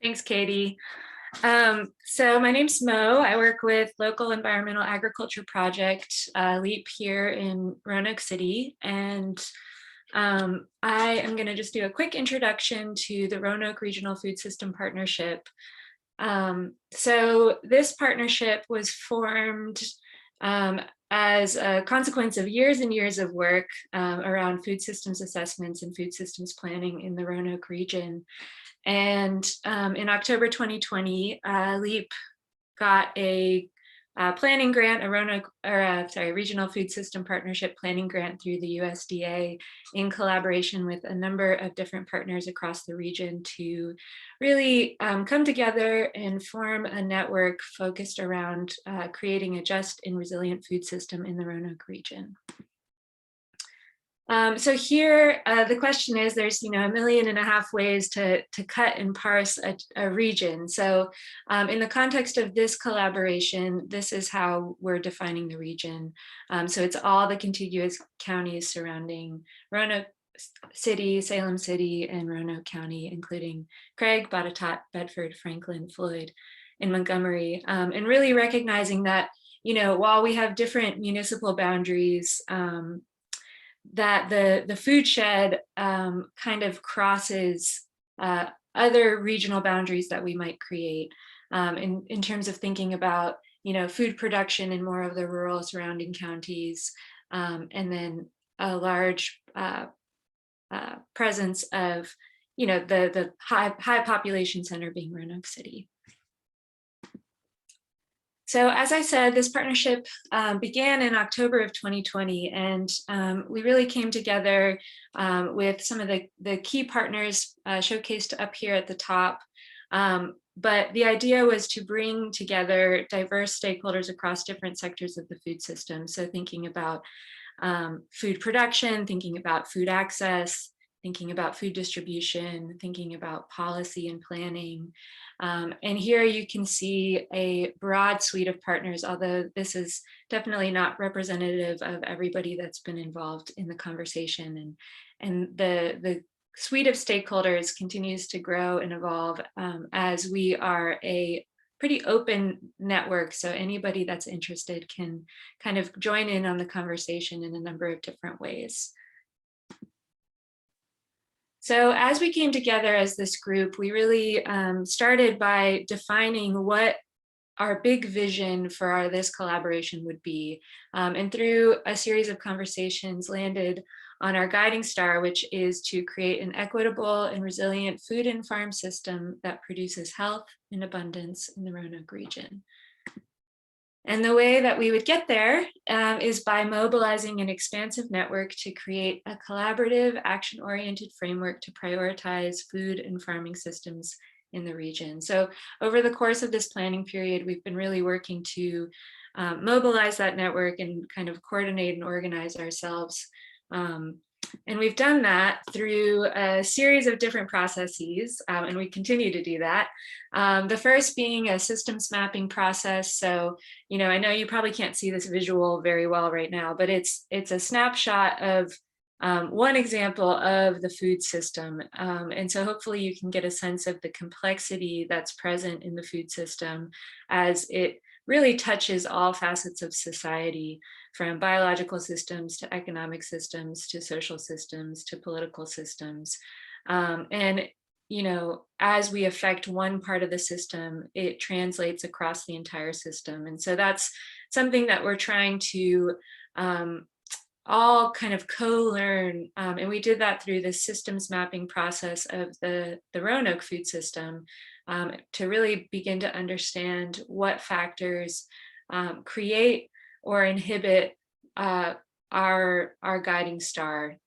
Thanks, Katie. So my name's Mo. I work with Local Environmental Agriculture Project, LEAP here in Roanoke City. And I am going to just do a quick introduction to the Roanoke Regional Food System Partnership. So this partnership was formed as a consequence of years and years of work around food systems assessments and food systems planning in the Roanoke region. And in October 2020, LEAP got a planning grant, Regional Food System Partnership planning grant through the USDA in collaboration with a number of different partners across the region to really come together and form a network focused around creating a just and resilient food system in the Roanoke region. So here, the question is, there's 1.5 million ways to cut and parse a region. So in the context of this collaboration, this is how we're defining the region. So it's all the contiguous counties surrounding Roanoke City, Salem City, and Roanoke County, including Craig, Botetourt, Bedford, Franklin, Floyd, and Montgomery, and really recognizing that, while we have different municipal boundaries, that the food shed kind of crosses other regional boundaries that we might create in terms of thinking about, food production in more of the rural surrounding counties, and then a large presence of, the high population center being Roanoke City. So as I said, this partnership began in October of 2020, and we really came together with some of the key partners showcased up here at the top. But the idea was to bring together diverse stakeholders across different sectors of the food system. So thinking about food production, thinking about food access, thinking about food distribution, thinking about policy and planning. And here you can see a broad suite of partners, although this is definitely not representative of everybody that's been involved in the conversation. And the suite of stakeholders continues to grow and evolve as we are a pretty open network. So anybody that's interested can kind of join in on the conversation in a number of different ways. So as we came together as this group, we really started by defining what our big vision for this collaboration would be. And through a series of conversations landed on our guiding star, which is to create an equitable and resilient food and farm system that produces health and abundance in the Roanoke region. And the way that we would get there is by mobilizing an expansive network to create a collaborative, action-oriented framework to prioritize food and farming systems in the region. So over the course of this planning period, we've been really working to mobilize that network and kind of coordinate and organize ourselves. And we've done that through a series of different processes, and we continue to do that. The first being a systems mapping process. So, I know you probably can't see this visual very well right now, but it's a snapshot of one example of the food system. And so hopefully you can get a sense of the complexity that's present in the food system as it really touches all facets of society, from biological systems to economic systems to social systems to political systems. And as we affect one part of the system, it translates across the entire system. And so that's something that we're trying to all kind of co-learn. And we did that through the systems mapping process of the Roanoke food system, to really begin to understand what factors create or inhibit our guiding star,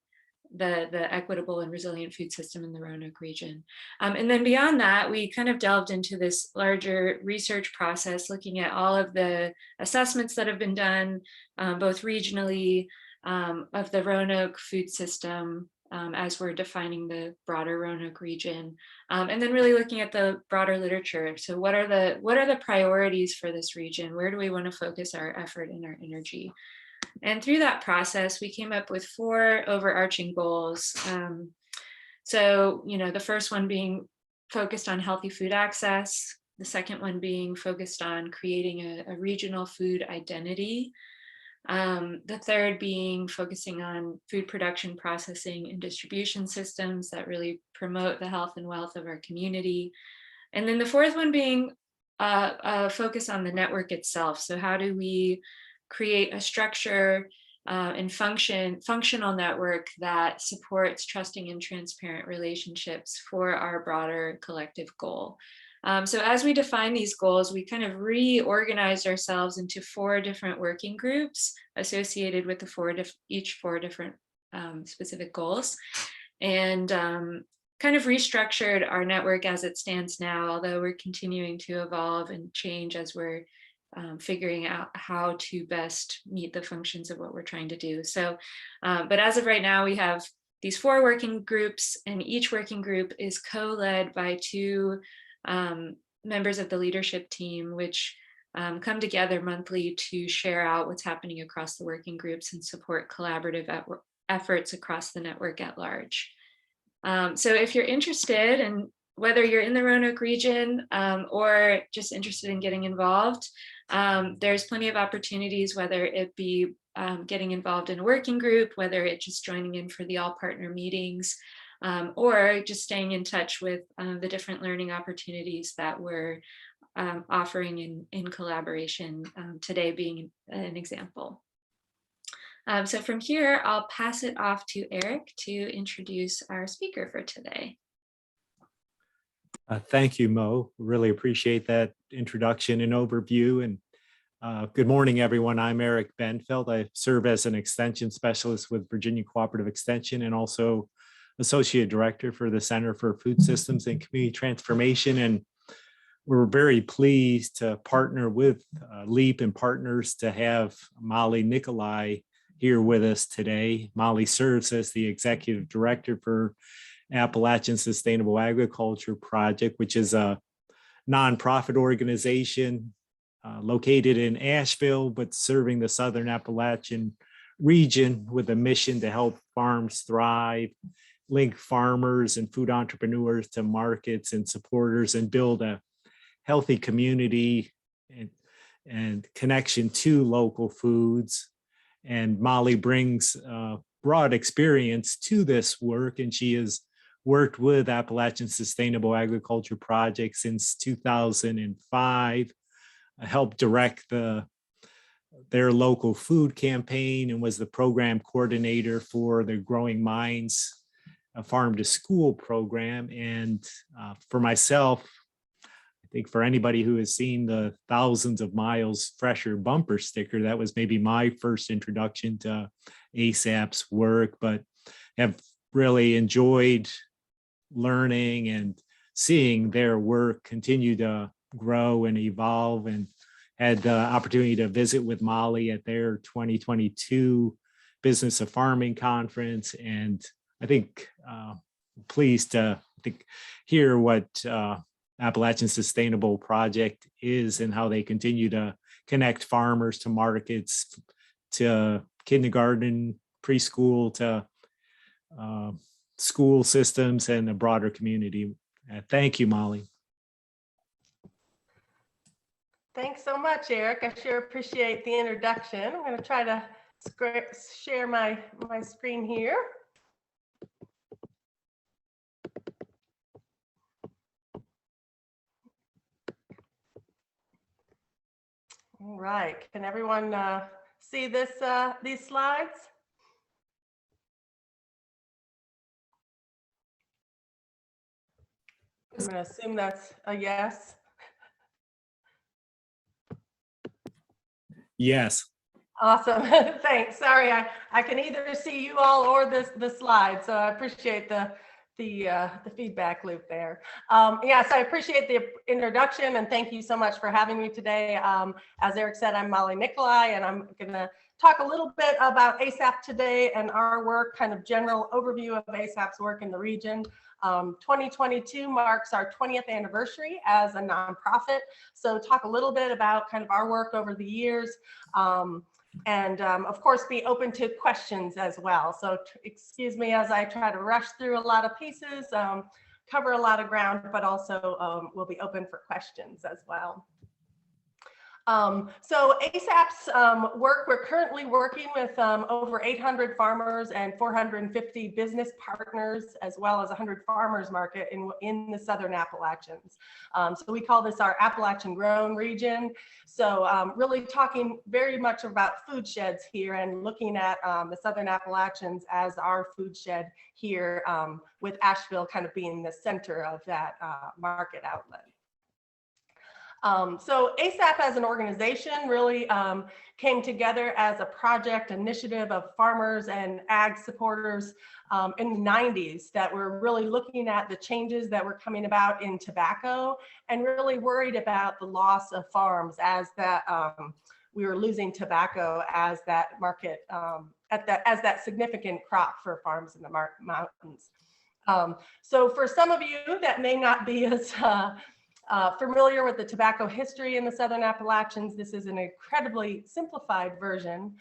the equitable and resilient food system in the Roanoke region. And then beyond that, we kind of delved into this larger research process, looking at all of the assessments that have been done, both regionally, of the Roanoke food system, as we're defining the broader Roanoke region, and then really looking at the broader literature. So what are the priorities for this region? Where do we want to focus our effort and our energy? And through that process, we came up with 4 overarching goals. So, the first one being focused on healthy food access. The second one being focused on creating a regional food identity. The third being focusing on food production, processing, and distribution systems that really promote the health and wealth of our community. And then the fourth one being a focus on the network itself. So how do we create a structure and functional network that supports trusting and transparent relationships for our broader collective goal. So as we define these goals, we kind of reorganized ourselves into 4 different working groups associated with the each four different specific goals, and kind of restructured our network as it stands now, although we're continuing to evolve and change as we're figuring out how to best meet the functions of what we're trying to do. So, but as of right now, we have these 4 working groups, and each working group is co-led by 2 members of the leadership team, which come together monthly to share out what's happening across the working groups and support collaborative efforts across the network at large. So if you're interested, and whether you're in the Roanoke region or just interested in getting involved, there's plenty of opportunities, whether it be getting involved in a working group, whether it's just joining in for the all partner meetings, or just staying in touch with the different learning opportunities that we're offering in collaboration, today being an example. So from here, I'll pass it off to Eric to introduce our speaker for today. Thank you, Mo. Really appreciate that introduction and overview. And good morning, everyone. I'm Eric Benfeld. I serve as an extension specialist with Virginia Cooperative Extension and also Associate Director for the Center for Food Systems and Community Transformation. And we're very pleased to partner with LEAP and partners to have Molly Nicolai here with us today. Molly serves as the Executive Director for Appalachian Sustainable Agriculture Project, which is a nonprofit organization located in Asheville, but serving the Southern Appalachian region with a mission to help farms thrive, link farmers and food entrepreneurs to markets and supporters, and build a healthy community and connection to local foods. And Molly brings broad experience to this work, and she has worked with Appalachian Sustainable Agriculture Project since 2005, helped direct their local food campaign, and was the program coordinator for the Growing Minds Farm to School program. And for myself, I think for anybody who has seen the Thousands of Miles Fresher bumper sticker, that was maybe my first introduction to ASAP's work, but have really enjoyed learning and seeing their work continue to grow and evolve, and had the opportunity to visit with Molly at their 2022 Business of Farming Conference. And I think pleased to hear what Appalachian Sustainable Project is and how they continue to connect farmers to markets, to kindergarten, preschool, to school systems and the broader community. Thank you, Molly. Thanks so much, Eric. I sure appreciate the introduction. I'm going to try to share my screen here. All right, can everyone see this, these slides? I'm going to assume that's a yes. Yes. Awesome. Thanks. Sorry, I can either see you all or the slide, so I appreciate the feedback loop there. Yes, I appreciate the introduction, and thank you so much for having me today. As Eric said, I'm Molly Nicolai, and I'm going to talk a little bit about ASAP today and our work, kind of general overview of ASAP's work in the region. 2022 marks our 20th anniversary as a nonprofit. So talk a little bit about kind of our work over the years, and of course be open to questions as well. So excuse me as I try to rush through a lot of pieces, cover a lot of ground, but also we'll be open for questions as well. So ASAP's work, we're currently working with over 800 farmers and 450 business partners, as well as 100 farmers market in the Southern Appalachians. So we call this our Appalachian grown region. So really talking very much about food sheds here and looking at the Southern Appalachians as our food shed here, with Asheville kind of being the center of that market outlet. So ASAP as an organization really came together as a project initiative of farmers and ag supporters in the 90s that were really looking at the changes that were coming about in tobacco and really worried about the loss of farms as that we were losing tobacco as that market, as that significant crop for farms in the mountains. So for some of you that may not be as familiar with the tobacco history in the Southern Appalachians, this is an incredibly simplified version.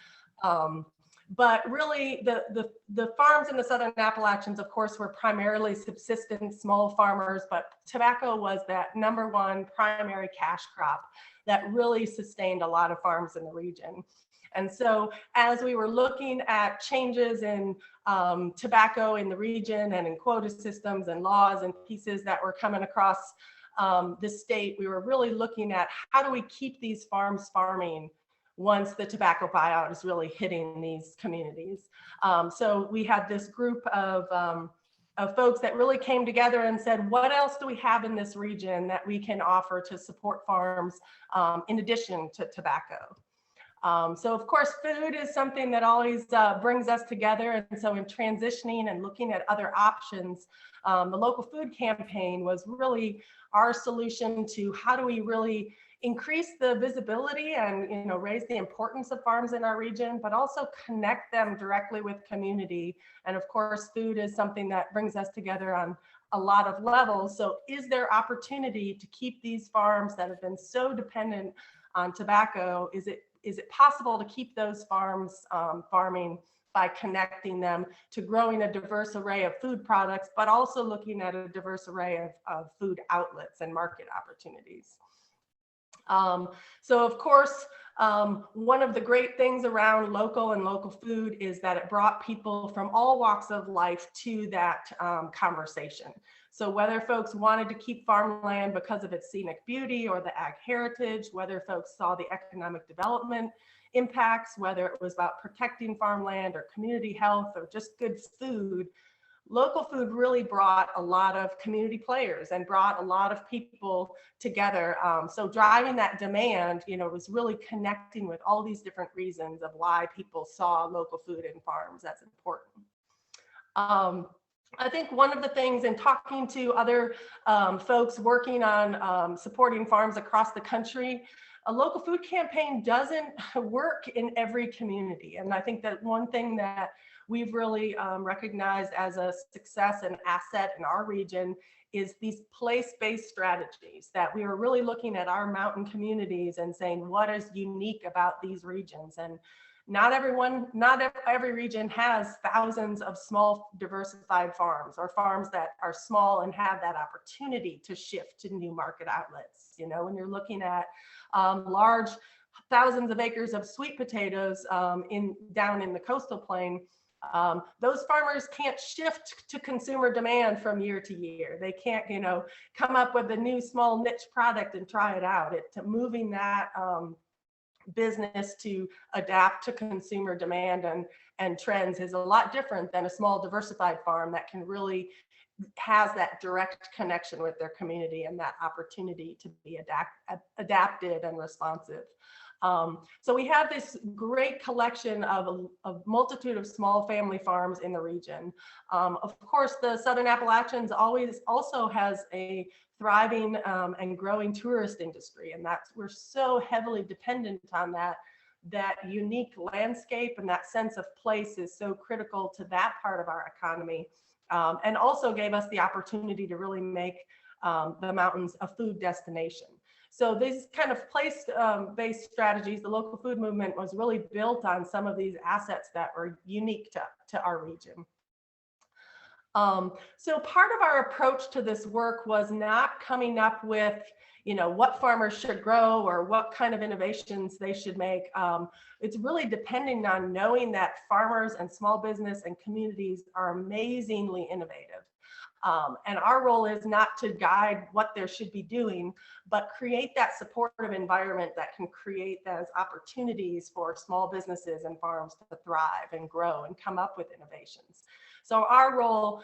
But really the farms in the Southern Appalachians, of course, were primarily subsistence small farmers, but tobacco was that #1 primary cash crop that really sustained a lot of farms in the region. And so as we were looking at changes in tobacco in the region and in quota systems and laws and pieces that were coming across the state, we were really looking at how do we keep these farms farming once the tobacco buyout is really hitting these communities. So we had this group of folks that really came together and said, what else do we have in this region that we can offer to support farms in addition to tobacco? So of course, food is something that always brings us together. And so in transitioning and looking at other options, the local food campaign was really our solution to how do we really increase the visibility and raise the importance of farms in our region, but also connect them directly with community. And of course, food is something that brings us together on a lot of levels. So is there opportunity to keep these farms that have been so dependent on tobacco? Is it possible to keep those farms farming by connecting them to growing a diverse array of food products, but also looking at a diverse array of food outlets and market opportunities? So of course, one of the great things around local food is that it brought people from all walks of life to that conversation. So whether folks wanted to keep farmland because of its scenic beauty or the ag heritage, whether folks saw the economic development impacts, whether it was about protecting farmland or community health or just good food, local food really brought a lot of community players and brought a lot of people together. So driving that demand, was really connecting with all these different reasons of why people saw local food and farms as important. I think one of the things in talking to other folks working on supporting farms across the country, a local food campaign doesn't work in every community. And I think that one thing that we've really recognized as a success and asset in our region is these place-based strategies that we are really looking at our mountain communities and saying, what is unique about these regions? And not every region has thousands of small diversified farms or farms that are small and have that opportunity to shift to new market outlets. When you're looking at large thousands of acres of sweet potatoes down in the coastal plain, those farmers can't shift to consumer demand from year to year. They can't, come up with a new small niche product and try it out. Moving that business to adapt to consumer demand and trends is a lot different than a small diversified farm that can really has that direct connection with their community and that opportunity to be adaptive and responsive. So we have this great collection of a multitude of small family farms in the region. Of course, the Southern Appalachians also has a thriving and growing tourist industry, and we're so heavily dependent on that unique landscape, and that sense of place is so critical to that part of our economy, and also gave us the opportunity to really make the mountains a food destination. So these kind of place-based strategies, the local food movement was really built on some of these assets that were unique to our region. So part of our approach to this work was not coming up with, what farmers should grow or what kind of innovations they should make. It's really depending on knowing that farmers and small business and communities are amazingly innovative. And our role is not to guide what they should be doing, but create that supportive environment that can create those opportunities for small businesses and farms to thrive and grow and come up with innovations. So our role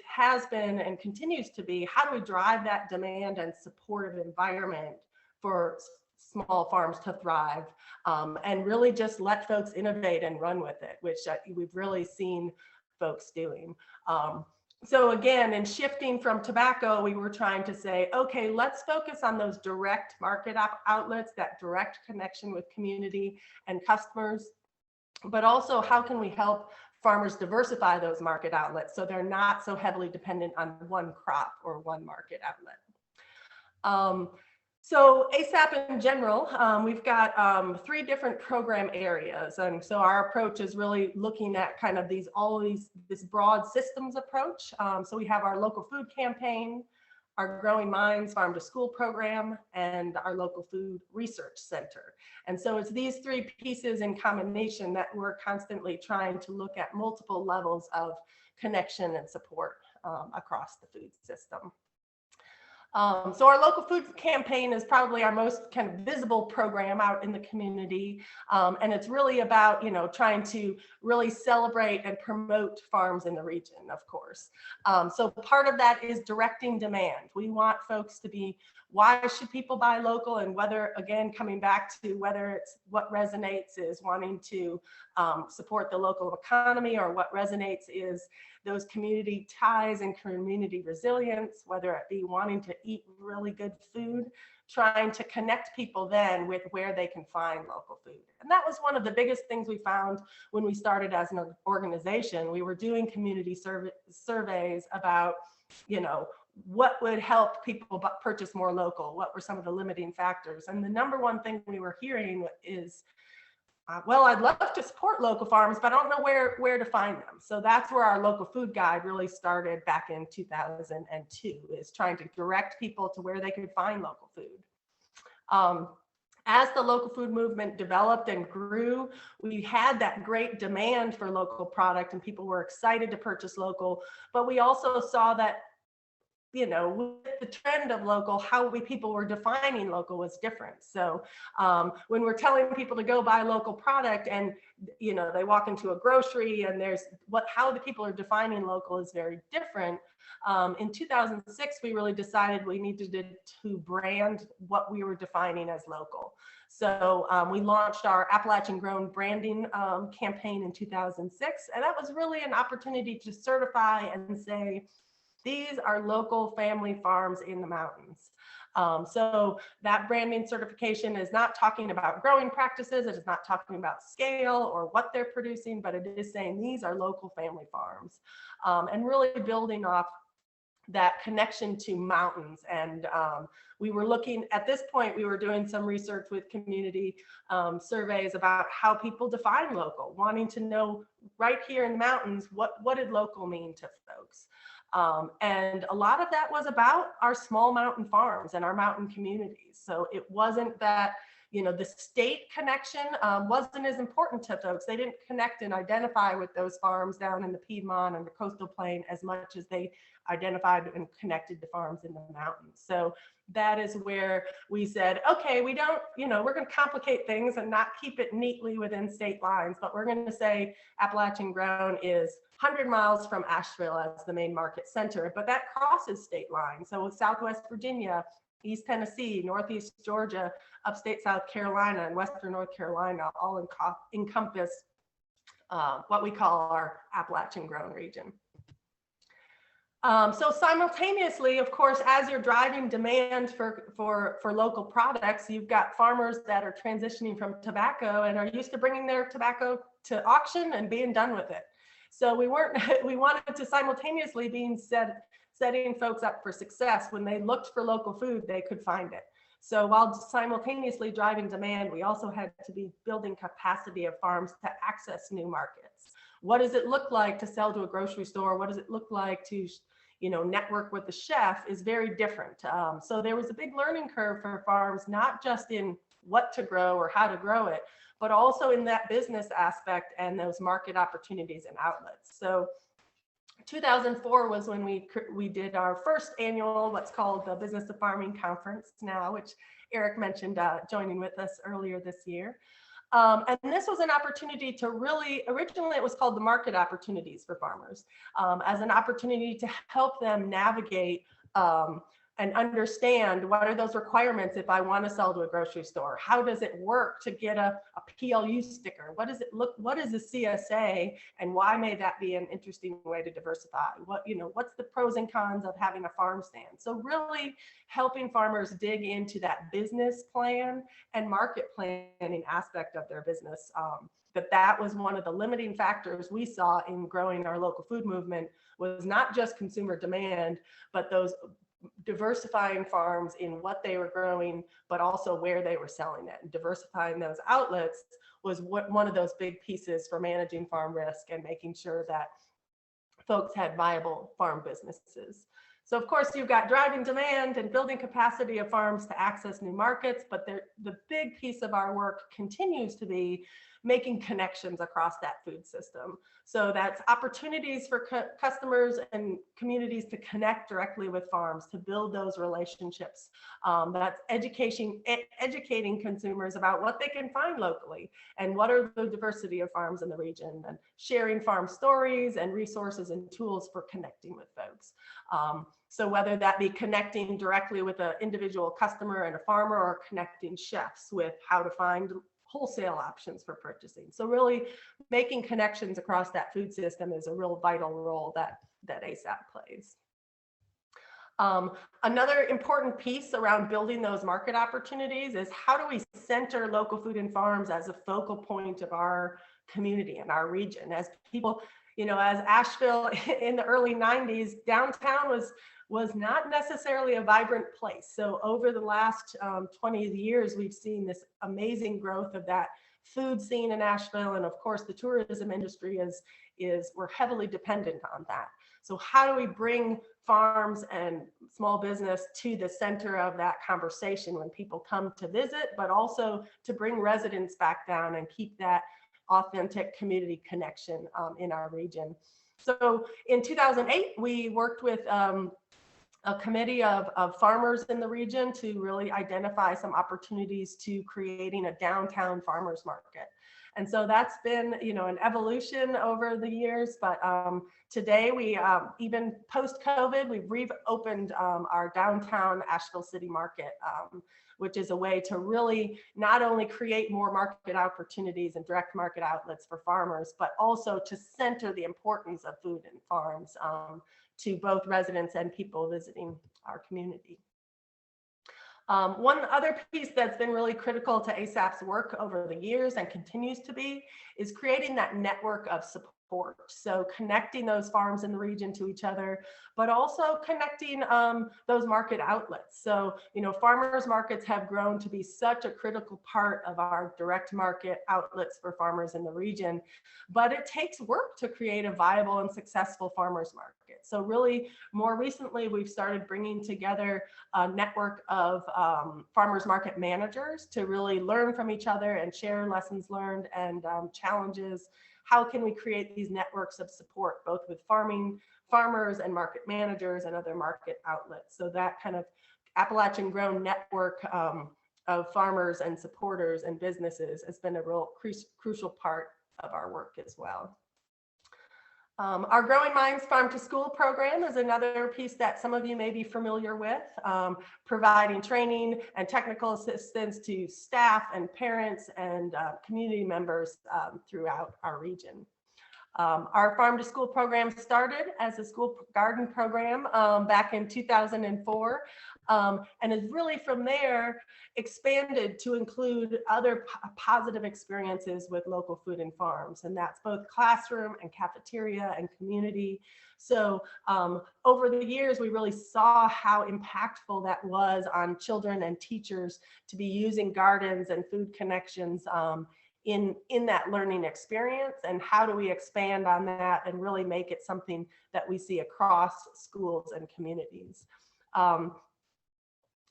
has been and continues to be, how do we drive that demand and supportive environment for small farms to thrive, and really just let folks innovate and run with it, which we've really seen folks doing. So again, in shifting from tobacco, we were trying to say, okay, let's focus on those direct market outlets, that direct connection with community and customers, but also how can we help farmers diversify those market outlets so they're not so heavily dependent on one crop or one market outlet. So ASAP in general, we've got 3 different program areas. And so our approach is really looking at kind of this broad systems approach. So we have our local food campaign, our Growing Minds Farm to School program, and our local food research center. And so it's these 3 pieces in combination that we're constantly trying to look at multiple levels of connection and support across the food system. So our local food campaign is probably our most kind of visible program out in the community. And it's really about, trying to really celebrate and promote farms in the region, of course. So part of that is directing demand. We want folks to be, why should people buy local? And whether, again, coming back to whether it's what resonates is wanting to support the local economy, or what resonates is those community ties and community resilience, whether it be wanting to eat really good food, trying to connect people then with where they can find local food. And that was one of the biggest things we found when we started as an organization. We were doing community surveys about, what would help people purchase more local? What were some of the limiting factors? And the number one thing we were hearing is, well, I'd love to support local farms, but I don't know where to find them. So that's where our local food guide really started back in 2002, is trying to direct people to where they could find local food. As the local food movement developed and grew, we had that great demand for local product and people were excited to purchase local, but we also saw that, with the trend of local, how people were defining local was different. So when we're telling people to go buy local product and, they walk into a grocery and how the people are defining local is very different. In 2006, we really decided we needed to brand what we were defining as local. So we launched our Appalachian Grown branding campaign in 2006. And that was really an opportunity to certify and say, these are local family farms in the mountains. So that branding certification is not talking about growing practices. It is not talking about scale or what they're producing, but it is saying these are local family farms, and really building off that connection to mountains. And we were looking, at this point, we were doing some research with community surveys about how people define local, wanting to know right here in the mountains, what did local mean to folks? And a lot of that was about our small mountain farms and our mountain communities. So it wasn't that, the state connection wasn't as important to folks. They didn't connect and identify with those farms down in the Piedmont and the coastal plain as much as they identified and connected to farms in the mountains. So that is where we said, okay, we don't, we're going to complicate things and not keep it neatly within state lines, but we're going to say Appalachian Grown is 100 miles from Asheville as the main market center, but that crosses state lines. So Southwest Virginia, East Tennessee, Northeast Georgia, upstate South Carolina, and Western North Carolina all encompass what we call our Appalachian Grown region. So simultaneously, of course, as you're driving demand for local products, you've got farmers that are transitioning from tobacco and are used to bringing their tobacco to auction and being done with it. So we wanted to simultaneously setting folks up for success. When they looked for local food, they could find it. So while simultaneously driving demand, we also had to be building capacity of farms to access new markets. what does it look like to sell to a grocery store? What does it look like to, network with the chef is very different. So there was a big learning curve for farms, not just in what to grow or how to grow it, but also in that business aspect and those market opportunities and outlets. So 2004 was when we did our first annual, what's called the Business of Farming Conference now, which Eric mentioned joining with us earlier this year. And this was an opportunity to really, originally it was called the Market Opportunities for Farmers, as an opportunity to help them navigate and understand what are those requirements if I want to sell to a grocery store. How does it work to get a PLU sticker? What does it look, what is a CSA, and why may that be an interesting way to diversify? What's the pros and cons of having a farm stand? So really helping farmers dig into that business plan and market planning aspect of their business. That was one of the limiting factors we saw in growing our local food movement, was not just consumer demand, but those diversifying farms in what they were growing, but also where they were selling it. And diversifying those outlets was one of those big pieces for managing farm risk and making sure that folks had viable farm businesses. So of course you've got driving demand and building capacity of farms to access new markets, but the big piece of our work continues to be making connections across that food system. So that's opportunities for customers and communities to connect directly with farms, to build those relationships. That's educating consumers about what they can find locally and what are the diversity of farms in the region, and sharing farm stories and resources and tools for connecting with folks. So whether that be connecting directly with an individual customer and a farmer, or connecting chefs with how to find wholesale options for purchasing. So really making connections across that food system is a real vital role that ASAP plays. Another important piece around building those market opportunities is, how do we center local food and farms as a focal point of our community and our region? As people, as Asheville in the early 90s, downtown was not necessarily a vibrant place. So over the last 20 years, we've seen this amazing growth of that food scene in Asheville. And of course, the tourism industry we're heavily dependent on that. So how do we bring farms and small business to the center of that conversation when people come to visit, but also to bring residents back down and keep that authentic community connection in our region? So in 2008, we worked with a committee of farmers in the region to really identify some opportunities to creating a downtown farmers market. And so that's been, an evolution over the years, but today we, even post-COVID, we've reopened our downtown Asheville City Market, which is a way to really not only create more market opportunities and direct market outlets for farmers, but also to center the importance of food and farms to both residents and people visiting our community. One other piece that's been really critical to ASAP's work over the years and continues to be is creating that network of support. So connecting those farms in the region to each other, but also connecting those market outlets. So, farmers markets have grown to be such a critical part of our direct market outlets for farmers in the region, but it takes work to create a viable and successful farmers market. So really, more recently, we've started bringing together a network of farmers market managers to really learn from each other and share lessons learned and challenges. How can we create these networks of support, both with farmers and market managers and other market outlets? So that kind of Appalachian grown network of farmers and supporters and businesses has been a real crucial part of our work as well. Our Growing Minds Farm to School program is another piece that some of you may be familiar with, providing training and technical assistance to staff and parents and community members throughout our region. Our Farm to School program started as a school garden program back in 2004, and is really from there expanded to include other positive experiences with local food and farms, and that's both classroom and cafeteria and community. So over the years, we really saw how impactful that was on children and teachers to be using gardens and food connections in that learning experience, and how do we expand on that and really make it something that we see across schools and communities.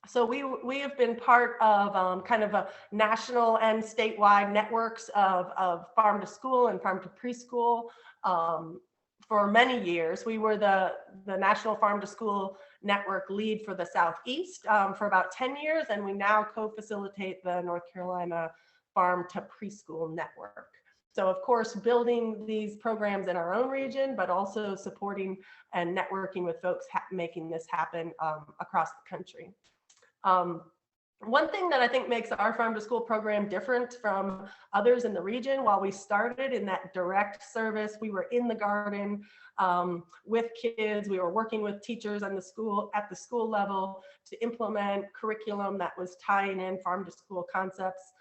So we have been part of kind of a national and statewide networks of farm to school and farm to preschool for many years. We were the National Farm to School Network lead for the Southeast for about 10 years, and we now co-facilitate the North Carolina Farm to Preschool Network. So of course, building these programs in our own region, but also supporting and networking with folks making this happen across the country. One thing that I think makes our farm to school program different from others in the region, while we started in that direct service, we were in the garden with kids, we were working with teachers on the school at the school level to implement curriculum that was tying in farm to school concepts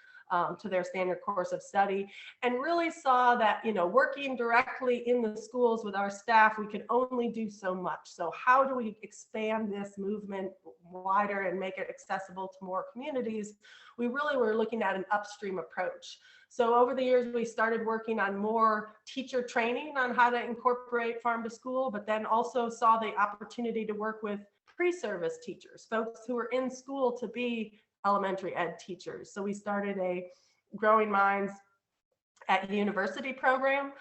to their standard course of study, and really saw that, you know, working directly in the schools with our staff, we could only do so much. So how do we expand this movement wider and make it accessible to more communities? We really were looking at an upstream approach. So over the years, we started working on more teacher training on how to incorporate farm to school, but then also saw the opportunity to work with pre-service teachers, folks who were in school to be elementary ed teachers. So we started a Growing Minds at University program.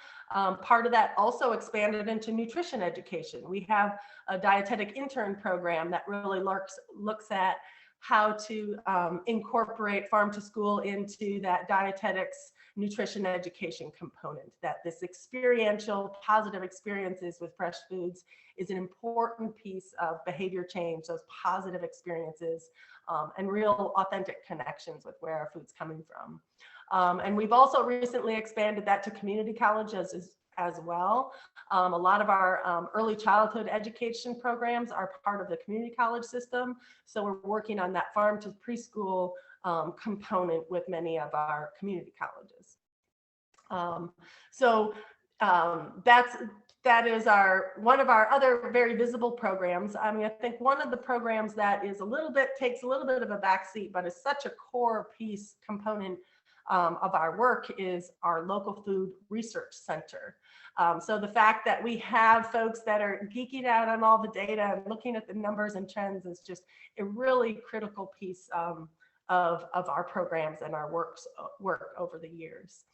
Part of that also expanded into nutrition education. We have a dietetic intern program that really looks at how to incorporate farm to school into that dietetics nutrition education component, that this experiential positive experiences with fresh foods is an important piece of behavior change, those positive experiences and real authentic connections with where our food's coming from. And we've also recently expanded that to community colleges as well. A lot of our early childhood education programs are part of the community college system. So we're working on that farm to preschool component with many of our community colleges. That is one of our other very visible programs. I mean, I think one of the programs that is takes a little bit of a backseat, but is such a core piece component of our work is our local food research center. So the fact that we have folks that are geeking out on all the data and looking at the numbers and trends is just a really critical piece of our programs and our work over the years.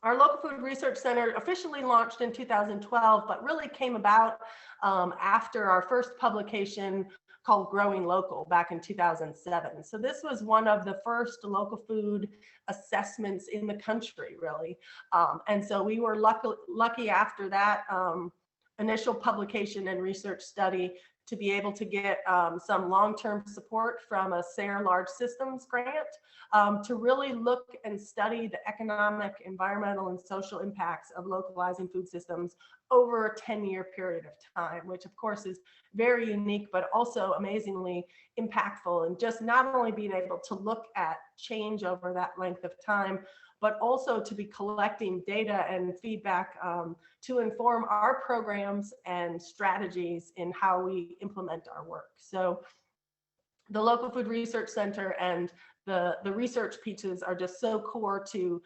Our local food research center officially launched in 2012, but really came about after our first publication called Growing Local back in 2007. So this was one of the first local food assessments in the country, really. And so we were lucky after that initial publication and research study to be able to get some long-term support from a SARE Large Systems grant to really look and study the economic, environmental, and social impacts of localizing food systems over a 10-year period of time, which of course is very unique, but also amazingly impactful. And just not only being able to look at change over that length of time, but also to be collecting data and feedback to inform our programs and strategies in how we implement our work. So the local food research center and the research pieces are just so core to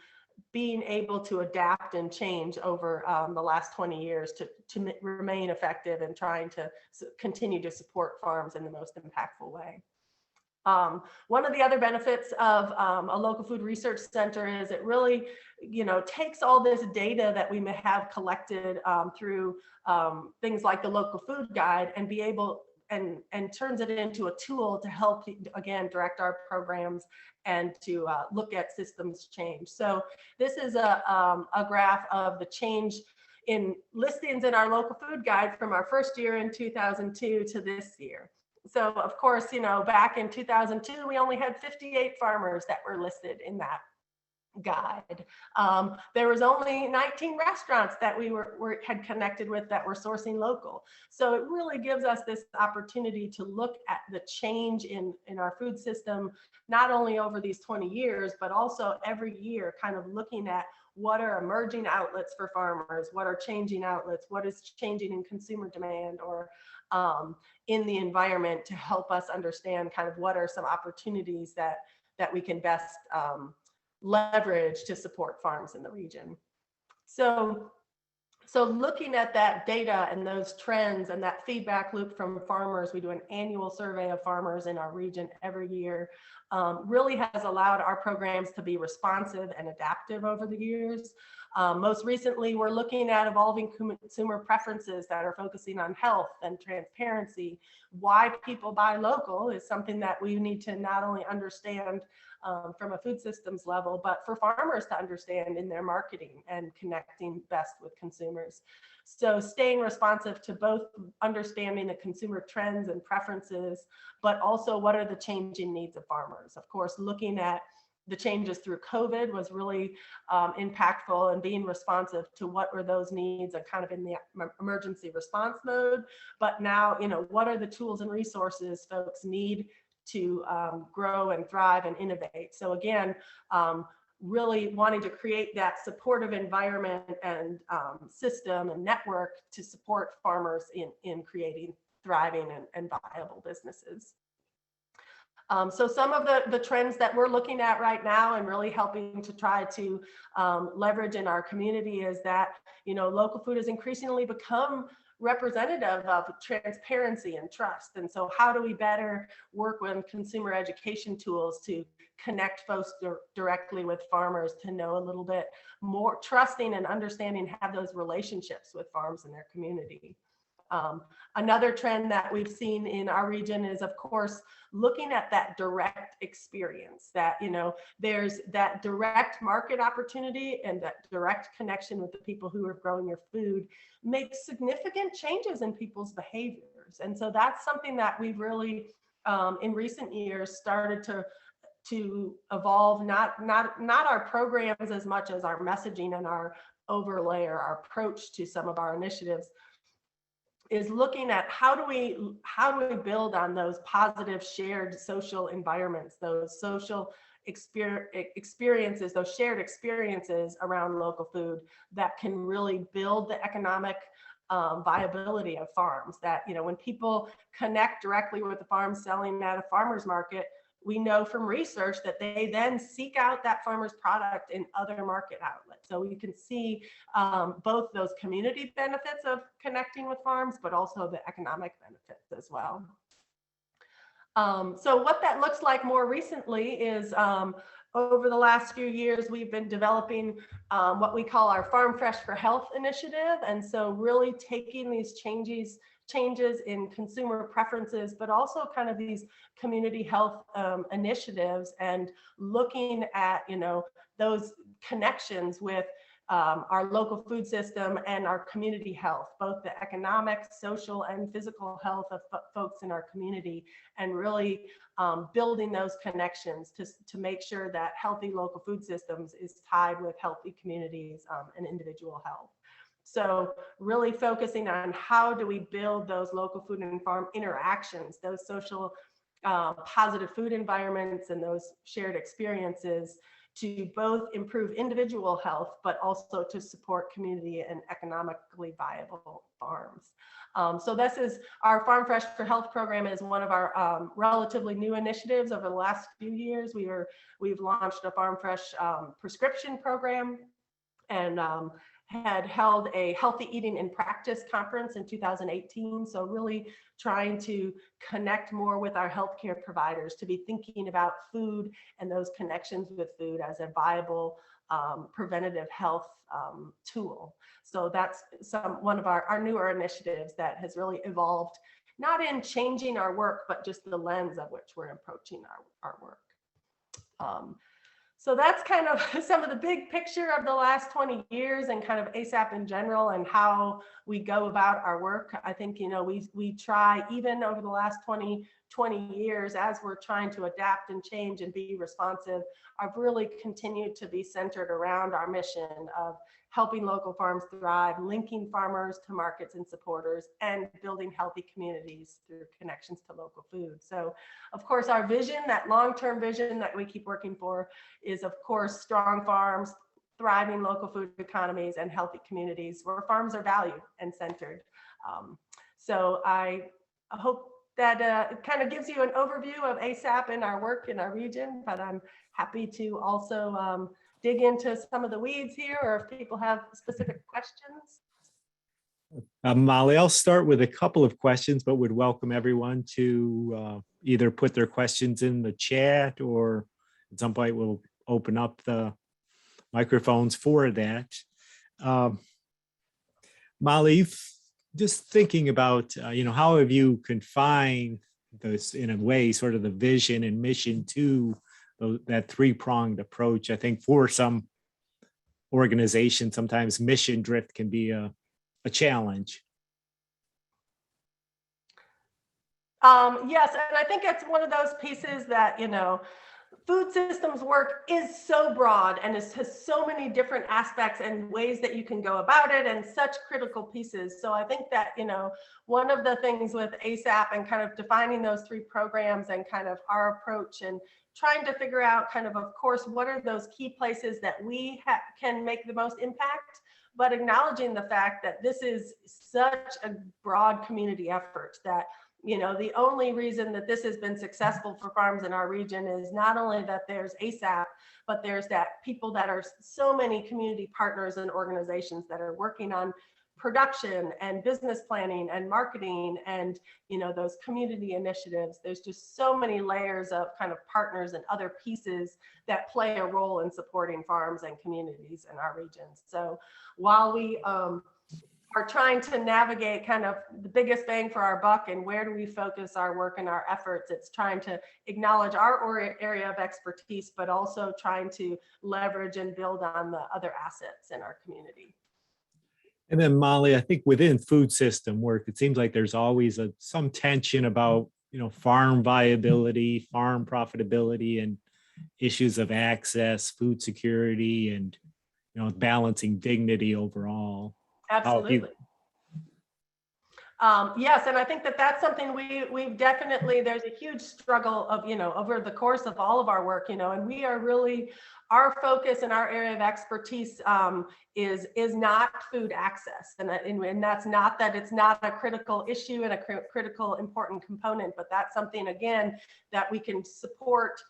being able to adapt and change over the last 20 years to remain effective and trying to continue to support farms in the most impactful way. One of the other benefits of a local food research center is it really, takes all this data that we may have collected through things like the local food guide and be able and turns it into a tool to help, again, direct our programs and to look at systems change. So this is a graph of the change in listings in our local food guide from our first year in 2002 to this year. So of course, back in 2002, we only had 58 farmers that were listed in that guide. There was only 19 restaurants that we had connected with that were sourcing local. So it really gives us this opportunity to look at the change in our food system, not only over these 20 years, but also every year, kind of looking at what are emerging outlets for farmers, what are changing outlets, what is changing in consumer demand or in the environment to help us understand kind of what are some opportunities that we can best leverage to support farms in the region. So looking at that data and those trends and that feedback loop from farmers, we do an annual survey of farmers in our region every year, really has allowed our programs to be responsive and adaptive over the years. Most recently, we're looking at evolving consumer preferences that are focusing on health and transparency. Why people buy local is something that we need to not only understand from a food systems level, but for farmers to understand in their marketing and connecting best with consumers. So staying responsive to both understanding the consumer trends and preferences, but also what are the changing needs of farmers. Of course, looking at the changes through COVID was really impactful, and being responsive to what were those needs and kind of in the emergency response mode. But now, you know, what are the tools and resources folks need to grow and thrive and innovate. So again, really wanting to create that supportive environment and system and network to support farmers in creating thriving and viable businesses. So some of the trends that we're looking at right now and really helping to try to leverage in our community is that, you know, local food has increasingly become representative of transparency and trust. And so how do we better work with consumer education tools to connect folks directly with farmers to know a little bit more, trusting and understanding, have those relationships with farms in their community. Another trend that we've seen in our region is, of course, looking at that direct experience, that, you know, there's that direct market opportunity and that direct connection with the people who are growing your food makes significant changes in people's behaviors. And so that's something that we've really, in recent years, started to evolve, not our programs as much as our messaging and our overlay or our approach to some of our initiatives, is looking at how do we build on those positive shared social environments, those social experiences, those shared experiences around local food that can really build the economic viability of farms. That, you know, when people connect directly with the farm selling at a farmer's market, we know from research that they then seek out that farmer's product in other market outlets. So you can see both those community benefits of connecting with farms, but also the economic benefits as well. So what that looks like more recently is over the last few years, we've been developing what we call our Farm Fresh for Health initiative. And so really taking these changes in consumer preferences, but also kind of these community health initiatives, and looking at, you know, those connections with our local food system and our community health, both the economic, social, and physical health of folks in our community, and really building those connections to make sure that healthy local food systems is tied with healthy communities and individual health. So really focusing on how do we build those local food and farm interactions, those social positive food environments and those shared experiences to both improve individual health, but also to support community and economically viable farms. So this is our Farm Fresh for Health program, is one of our relatively new initiatives over the last few years. We've launched a Farm Fresh prescription program, and had held a Healthy Eating in Practice conference in 2018. So really trying to connect more with our healthcare providers to be thinking about food and those connections with food as a viable preventative health tool. So that's one of our newer initiatives that has really evolved, not in changing our work, but just the lens of which we're approaching our work. So that's kind of some of the big picture of the last 20 years and kind of ASAP in general and how we go about our work. I think, you know, we try, even over the last 20 years, as we're trying to adapt and change and be responsive, I've really continued to be centered around our mission of helping local farms thrive, linking farmers to markets and supporters, and building healthy communities through connections to local food. So, of course, our vision, that long-term vision that we keep working for, is, of course, strong farms, thriving local food economies, and healthy communities where farms are valued and centered. So I hope that kind of gives you an overview of ASAP in our work in our region, but I'm happy to also dig into some of the weeds here, or if people have specific questions. Molly, I'll start with a couple of questions, but would welcome everyone to either put their questions in the chat, or at some point we'll open up the microphones for that. Molly, just thinking about, how have you confined this, in a way, sort of the vision and mission to that three-pronged approach? I think for some organizations, sometimes mission drift can be a challenge. Yes, and I think it's one of those pieces that, food systems work is so broad and has so many different aspects and ways that you can go about it, and such critical pieces. So I think that, one of the things with ASAP and kind of defining those three programs and kind of our approach and trying to figure out kind of course, what are those key places that we can make the most impact, but acknowledging the fact that this is such a broad community effort that, the only reason that this has been successful for farms in our region is not only that there's ASAP, but there's that people that are so many community partners and organizations that are working on production and business planning and marketing and, those community initiatives. There's just so many layers of kind of partners and other pieces that play a role in supporting farms and communities in our region. So while we, are trying to navigate kind of the biggest bang for our buck and where do we focus our work and our efforts, it's trying to acknowledge our area of expertise, but also trying to leverage and build on the other assets in our community. And then Molly, I think within food system work, it seems like there's always some tension about, farm viability, farm profitability, and issues of access, food security, and, balancing dignity overall. Absolutely. Yes, and I think that that's something we've definitely, there's a huge struggle of, over the course of all of our work, and we are really, our focus and our area of expertise is not food access. And that's not that it's not a critical issue and a critical important component, but that's something, again, that we can support,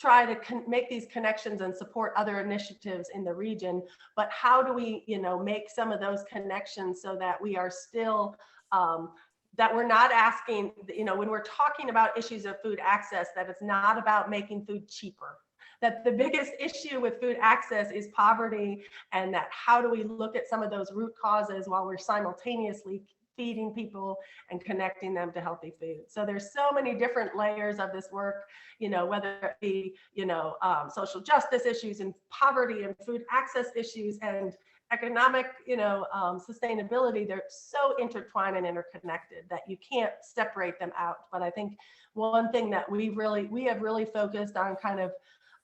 try to make these connections and support other initiatives in the region. But how do we, make some of those connections so that we are still, that we're not asking, when we're talking about issues of food access, that it's not about making food cheaper. That the biggest issue with food access is poverty, and that how do we look at some of those root causes while we're simultaneously feeding people and connecting them to healthy food. So there's so many different layers of this work, whether it be, social justice issues and poverty and food access issues and economic, sustainability. They're so intertwined and interconnected that you can't separate them out. But I think one thing that we have really focused on kind of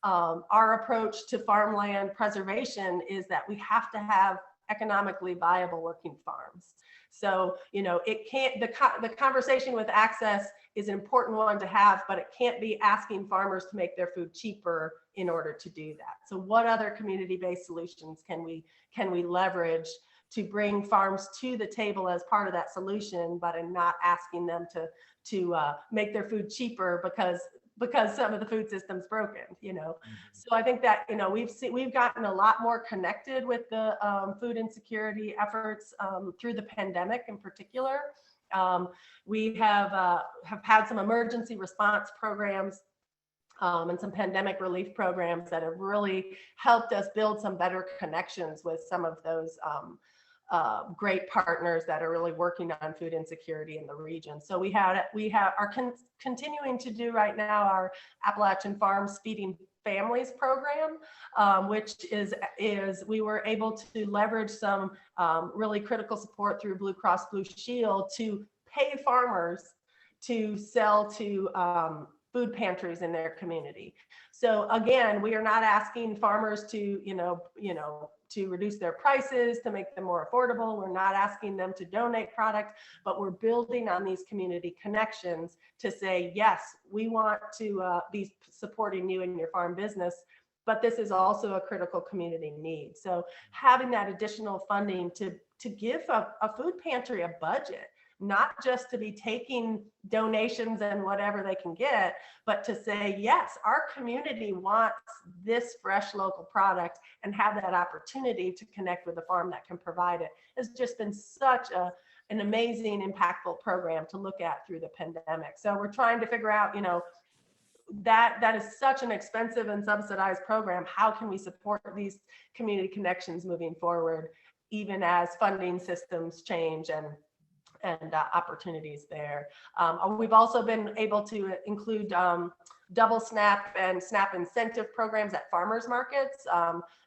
our approach to farmland preservation is that we have to have economically viable working farms. So, it can't, the conversation with access is an important one to have, but it can't be asking farmers to make their food cheaper in order to do that. So what other community-based solutions can we leverage to bring farms to the table as part of that solution, but in not asking them to make their food cheaper because some of the food system's broken, So I think that, we've gotten a lot more connected with the food insecurity efforts through the pandemic in particular. We have had some emergency response programs and some pandemic relief programs that have really helped us build some better connections with some of those great partners that are really working on food insecurity in the region. So we are continuing to do right now our Appalachian Farms Feeding Families program, which is we were able to leverage some really critical support through Blue Cross Blue Shield to pay farmers to sell to food pantries in their community. So again, we are not asking farmers to, to reduce their prices, to make them more affordable. We're not asking them to donate product, but we're building on these community connections to say, yes, we want to be supporting you in your farm business, but this is also a critical community need. So having that additional funding to give a food pantry a budget, not just to be taking donations and whatever they can get, but to say, yes, our community wants this fresh local product and have that opportunity to connect with a farm that can provide it. Has just been such an amazing, impactful program to look at through the pandemic. So we're trying to figure out, that is such an expensive and subsidized program. How can we support these community connections moving forward, even as funding systems change and opportunities there. We've also been able to include double SNAP and SNAP incentive programs at farmers markets.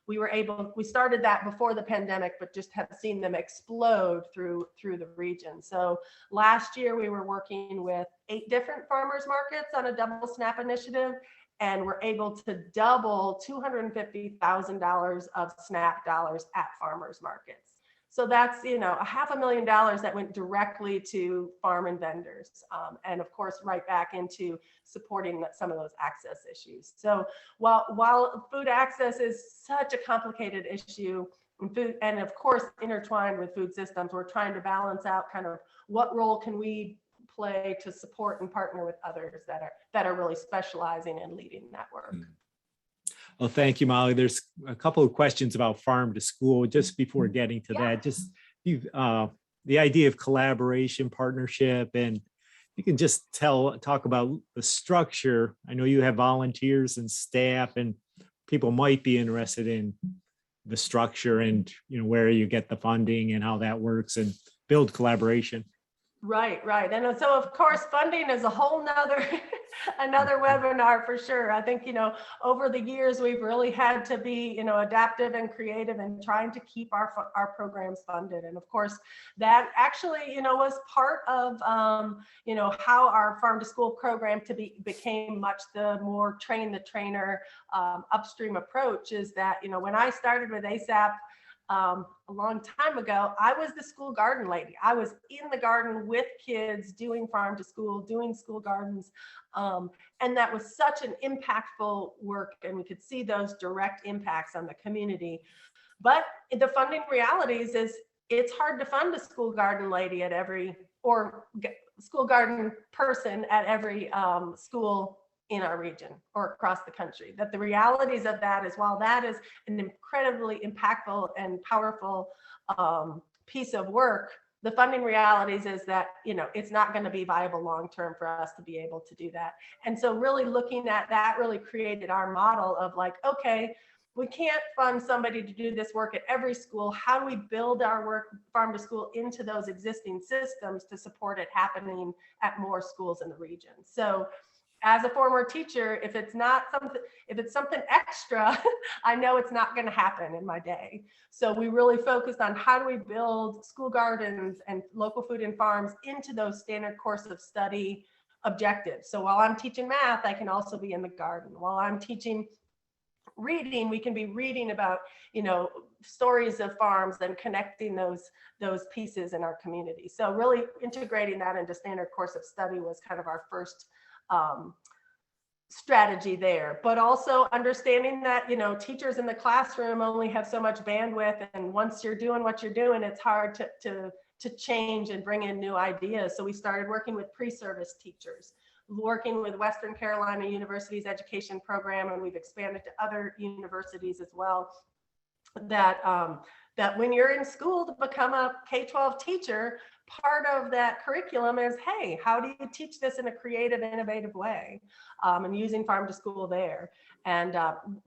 We started that before the pandemic, but just have seen them explode through the region. So last year we were working with 8 different farmers markets on a double SNAP initiative, and we're able to double $250,000 of SNAP dollars at farmers markets. So that's, $500,000 that went directly to farm and vendors. And of course, right back into supporting some of those access issues. So while food access is such a complicated issue, and of course, intertwined with food systems, we're trying to balance out kind of what role can we play to support and partner with others that are really specializing and leading that work. Well, thank you, Molly. There's a couple of questions about farm to school. Just before getting to that, just the idea of collaboration, partnership, and you can just talk about the structure. I know you have volunteers and staff, and people might be interested in the structure and where you get the funding and how that works and build collaboration. Right. And so of course, funding is a whole nother another webinar for sure. I think, over the years, we've really had to be, adaptive and creative and trying to keep our programs funded. And of course, that actually, was part of, how our farm to school program became much the more train the trainer upstream approach is that, when I started with ASAP, a long time ago, I was the school garden lady. I was in the garden with kids doing farm to school, doing school gardens. And that was such an impactful work, and we could see those direct impacts on the community. But the funding realities is it's hard to fund a school garden lady at every, or school garden person at every school in our region or across the country. That the realities of that is, while that is an incredibly impactful and powerful piece of work, the funding realities is that, it's not going to be viable long-term for us to be able to do that. And so really looking at that really created our model of like, okay, we can't fund somebody to do this work at every school. How do we build our work farm to school into those existing systems to support it happening at more schools in the region? So as a former teacher, if it's something extra, I know it's not going to happen in my day. So we really focused on how do we build school gardens and local food and farms into those standard course of study objectives. So while I'm teaching math, I can also be in the garden. While I'm teaching reading, we can be reading about, stories of farms and connecting those pieces in our community. So really integrating that into standard course of study was kind of our first strategy there, but also understanding that, teachers in the classroom only have so much bandwidth. And once you're doing what you're doing, it's hard to change and bring in new ideas. So we started working with pre-service teachers, working with Western Carolina University's education program, and we've expanded to other universities as well, that when you're in school to become a K-12 teacher, part of that curriculum is, hey, how do you teach this in a creative, innovative way? And using farm to school there. And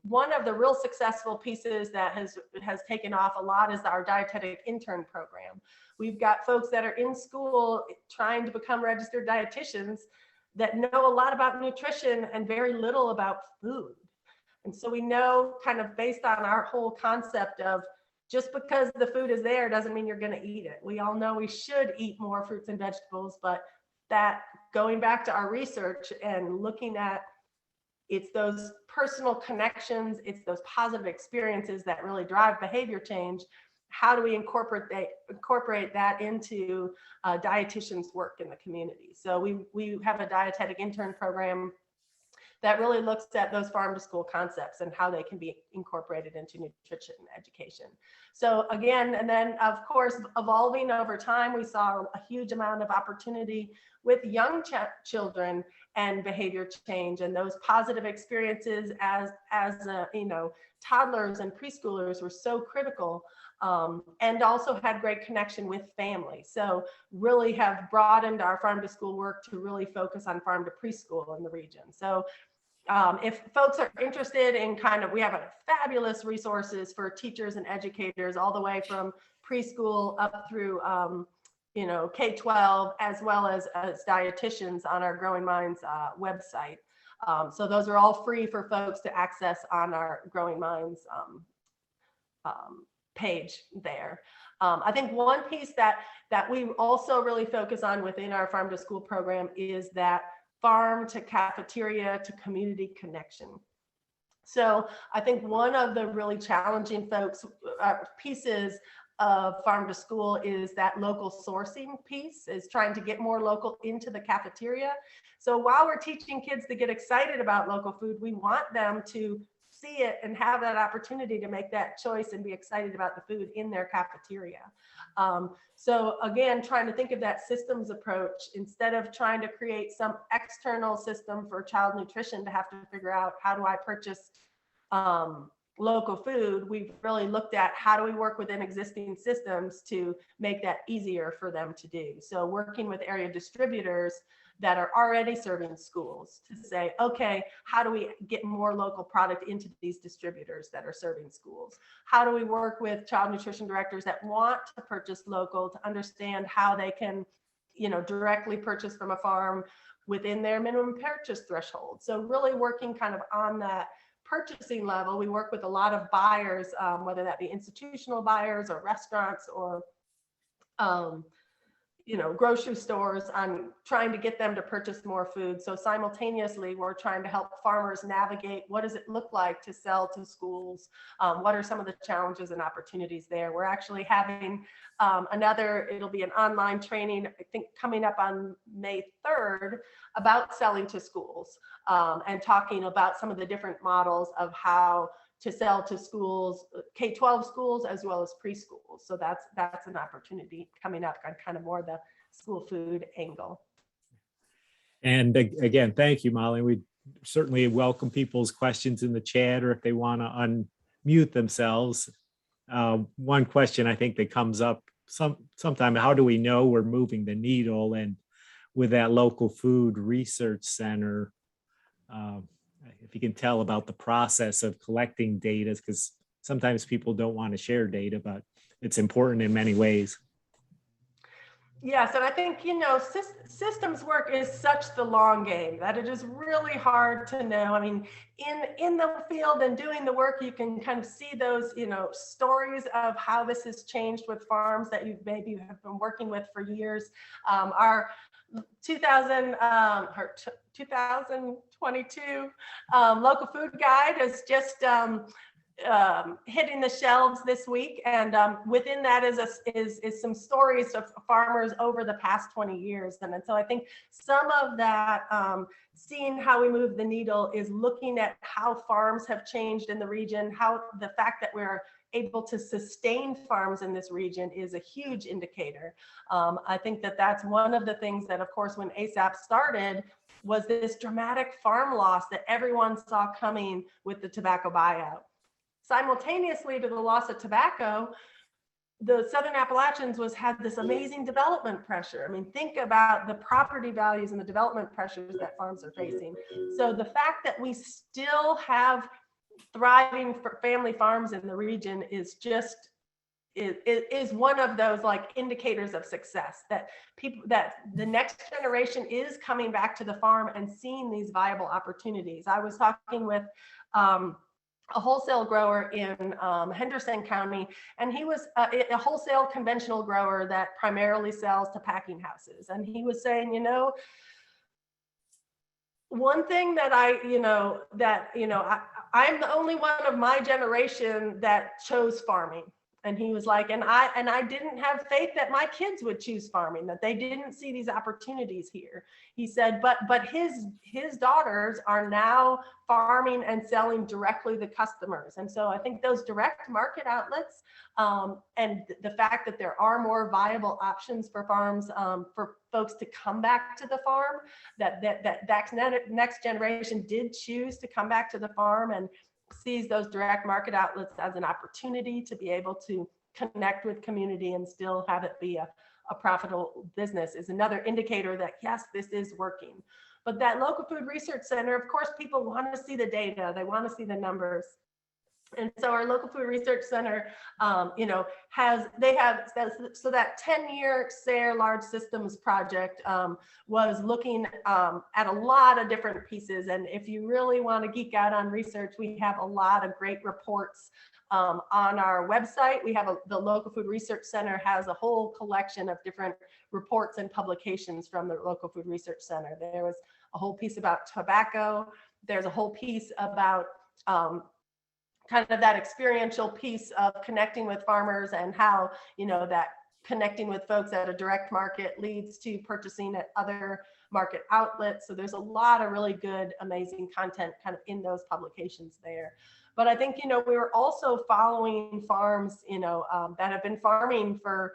one of the real successful pieces that has taken off a lot is our dietetic intern program. We've got folks that are in school trying to become registered dietitians that know a lot about nutrition and very little about food. And so we know, kind of based on our whole concept of just because the food is there doesn't mean you're going to eat it. We all know we should eat more fruits and vegetables, but that going back to our research and looking at, it's those personal connections, it's those positive experiences that really drive behavior change. How do we incorporate that into dietitians' work in the community? So we have a dietetic intern program that really looks at those farm to school concepts and how they can be incorporated into nutrition education. So again, and then of course, evolving over time, we saw a huge amount of opportunity with young children and behavior change, and those positive experiences as toddlers and preschoolers were so critical, and also had great connection with family. So really have broadened our farm to school work to really focus on farm to preschool in the region. So if folks are interested in we have a fabulous resources for teachers and educators all the way from preschool up through K-12, as well as dietitians on our Growing Minds website. So those are all free for folks to access on our Growing Minds page there. I think one piece that we also really focus on within our farm to school program is that farm to cafeteria to community connection. So I think one of the really challenging pieces of farm to school is that local sourcing piece, is trying to get more local into the cafeteria. So while we're teaching kids to get excited about local food, we want them to see it and have that opportunity to make that choice and be excited about the food in their cafeteria. So again, trying to think of that systems approach instead of trying to create some external system for child nutrition to have to figure out, how do I purchase local food? We've really looked at how do we work within existing systems to make that easier for them to do. So working with area distributors that are already serving schools to say, okay, how do we get more local product into these distributors that are serving schools? How do we work with child nutrition directors that want to purchase local to understand how they can, directly purchase from a farm within their minimum purchase threshold? So really working on that purchasing level. We work with a lot of buyers, whether that be institutional buyers or restaurants or grocery stores, on trying to get them to purchase more food. So simultaneously, we're trying to help farmers navigate, what does it look like to sell to schools? What are some of the challenges and opportunities there? We're actually having it'll be an online training, I think coming up on May 3rd, about selling to schools, and talking about some of the different models of how to sell to schools, K-12 schools, as well as preschools. So that's an opportunity coming up on kind of more the school food angle. And again, thank you, Molly. We certainly welcome people's questions in the chat, or if they want to unmute themselves. One question I think that comes up sometime, how do we know we're moving the needle? And with that local food research center, if you can tell about the process of collecting data, because sometimes people don't want to share data, but it's important in many ways. Yes, and I think, systems work is such the long game that it is really hard to know. I mean, in the field and doing the work, you can kind of see those, stories of how this has changed with farms that you maybe have been working with for years. Our 2022 local food guide is just hitting the shelves this week, and within that is some stories of farmers over the past 20 years. And so I think some of that, seeing how we move the needle, is looking at how farms have changed in the region, how the fact that we're able to sustain farms in this region is a huge indicator. I think that's one of the things that, of course, when ASAP started, was this dramatic farm loss that everyone saw coming with the tobacco buyout. Simultaneously to the loss of tobacco, the Southern Appalachians had this amazing development pressure. I mean, think about the property values and the development pressures that farms are facing. So the fact that we still have thriving family farms in the region is just is one of those indicators of success, that the next generation is coming back to the farm and seeing these viable opportunities. I was talking with a wholesale grower in Henderson County, and he was a wholesale conventional grower that primarily sells to packing houses. And he was saying, one thing that I'm the only one of my generation that chose farming. And he was like, and I didn't have faith that my kids would choose farming, that they didn't see these opportunities here. He said, but his daughters are now farming and selling directly to customers. And so I think those direct market outlets, and the fact that there are more viable options for farms, for folks to come back to the farm, that next generation did choose to come back to the farm and sees those direct market outlets as an opportunity to be able to connect with community and still have it be a profitable business, is another indicator that yes, this is working. But that local food research center, of course, people want to see the data, they want to see the numbers. And so our local food research center, has so that 10-year SARE large systems project was looking at a lot of different pieces. And if you really want to geek out on research, we have a lot of great reports on our website. We have the local food research center has a whole collection of different reports and publications from the local food research center. There was a whole piece about tobacco. There's a whole piece about kind of that experiential piece of connecting with farmers and how, that connecting with folks at a direct market leads to purchasing at other market outlets. So there's a lot of really good, amazing content kind of in those publications there. But I think, we were also following farms, that have been farming for